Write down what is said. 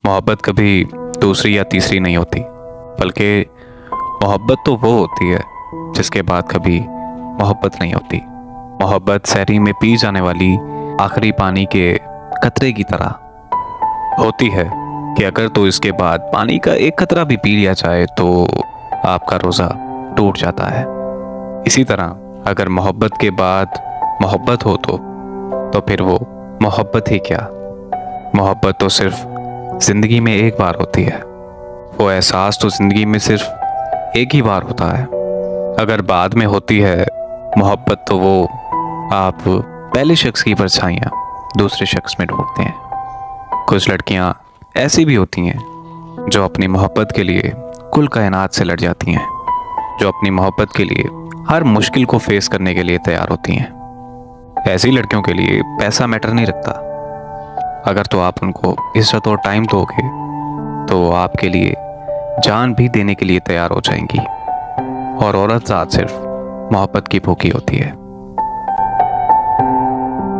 मोहब्बत कभी दूसरी या तीसरी नहीं होती, बल्कि मोहब्बत तो वो होती है जिसके बाद कभी मोहब्बत नहीं होती। मोहब्बत सहरी में पी जाने वाली आखिरी पानी के कतरे की तरह होती है कि अगर तो इसके बाद पानी का एक कतरा भी पी लिया जाए तो आपका रोज़ा टूट जाता है। इसी तरह अगर मोहब्बत के बाद मोहब्बत हो तो फिर वो मोहब्बत ही क्या। मोहब्बत तो सिर्फ जिंदगी में एक बार होती है। वो एहसास तो जिंदगी में सिर्फ एक ही बार होता है। अगर बाद में होती है मोहब्बत तो वो आप पहले शख्स की परछाइयाँ दूसरे शख्स में ढूंढते हैं। कुछ लड़कियाँ ऐसी भी होती हैं जो अपनी मोहब्बत के लिए कुल कायनात से लड़ जाती हैं, जो अपनी मोहब्बत के लिए हर मुश्किल को फेस करने के लिए तैयार होती हैं। ऐसी लड़कियों के लिए पैसा मैटर नहीं रखता। अगर तो आप उनको इज्जत और टाइम दोगे तो आपके लिए जान भी देने के लिए तैयार हो जाएंगी। और औरत ज़ात सिर्फ मोहब्बत की भूखी होती है।